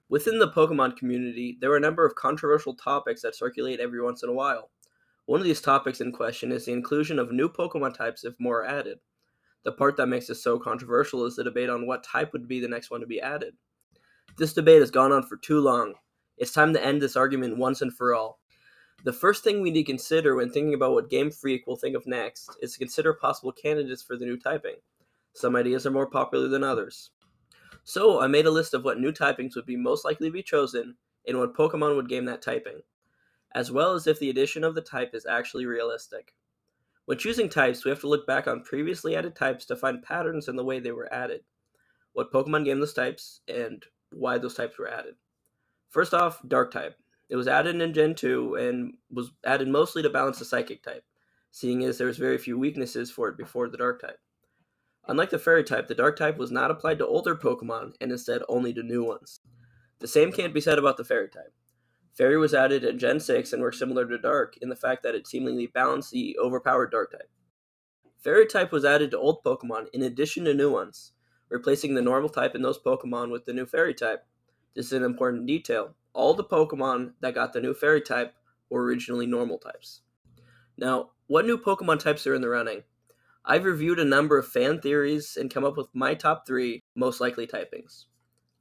Within the Pokemon community, there are a number of controversial topics that circulate every once in a while. One of these topics in question is the inclusion of new Pokemon types if more are added. The part that makes this so controversial is the debate on what type would be the next one to be added. This debate has gone on for too long. It's time to end this argument once and for all. The first thing we need to consider when thinking about what Game Freak will think of next is to consider possible candidates for the new typing. Some ideas are more popular than others. So I made a list of what new typings would be most likely to be chosen and what Pokemon would gain that typing, as well as if the addition of the type is actually realistic. When choosing types, we have to look back on previously added types to find patterns in the way they were added, what Pokemon gained those types, and why those types were added. First off, Dark type. It was added in Gen 2 and was added mostly to balance the Psychic type, seeing as there was very few weaknesses for it before the Dark type. Unlike the Fairy type, the Dark type was not applied to older Pokemon and instead only to new ones. The same can't be said about the Fairy type. Fairy was added in Gen 6 and worked similar to Dark in the fact that it seemingly balanced the overpowered Dark type. Fairy type was added to old Pokemon in addition to new ones, replacing the normal type in those Pokemon with the new Fairy type. This is an important detail. All the Pokemon that got the new Fairy type were originally normal types. Now, what new Pokemon types are in the running? I've reviewed a number of fan theories and come up with my top 3 most likely typings.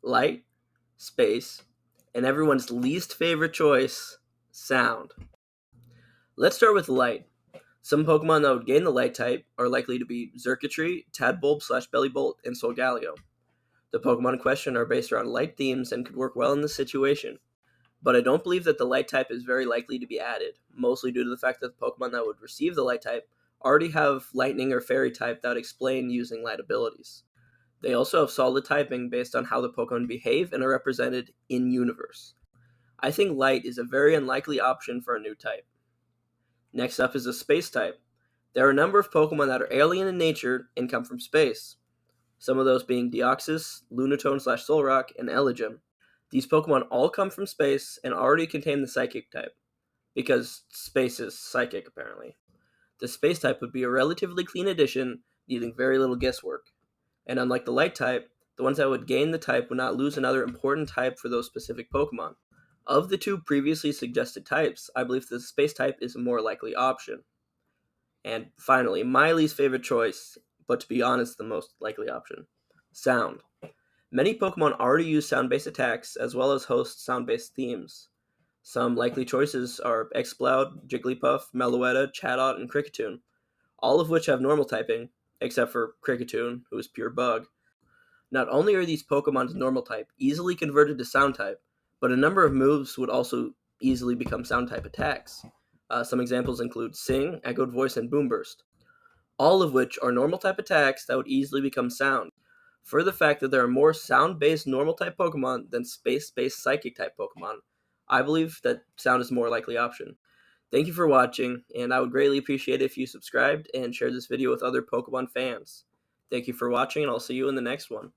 Light, Space, and everyone's least favorite choice, Sound. Let's start with Light. Some Pokemon that would gain the Light type are likely to be Xurkitree, Tadbulb/Bellibolt, and Solgaleo. The Pokemon in question are based around light themes and could work well in this situation, but I don't believe that the Light type is very likely to be added, mostly due to the fact that the Pokemon that would receive the Light type already have Lightning or Fairy type that would explain using Light abilities. They also have solid typing based on how the Pokemon behave and are represented in-universe. I think Light is a very unlikely option for a new type. Next up is the Space type. There are a number of Pokemon that are alien in nature and come from space. Some of those being Deoxys, Lunatone/Solrock, and Elegim. These Pokemon all come from space and already contain the Psychic type, because space is psychic apparently. The Space type would be a relatively clean addition, needing very little guesswork. And unlike the Light type, the ones that would gain the type would not lose another important type for those specific Pokemon. Of the 2 previously suggested types, I believe the Space type is a more likely option. And finally, my least favorite choice, but to be honest, the most likely option, Sound. Many Pokemon already use sound-based attacks, as well as host sound-based themes. Some likely choices are Exploud, Jigglypuff, Meloetta, Chatot, and Kricketune, all of which have normal typing, except for Kricketune, who is pure bug. Not only are these Pokemon's normal type easily converted to sound type, but a number of moves would also easily become sound type attacks. Some examples include Sing, Echoed Voice, and Boom Burst, all of which are normal type attacks that would easily become sound. For the fact that there are more sound-based normal type Pokemon than space-based psychic type Pokemon, I believe that sound is a more likely option. Thank you for watching, and I would greatly appreciate it if you subscribed and shared this video with other Pokemon fans. Thank you for watching, and I'll see you in the next one.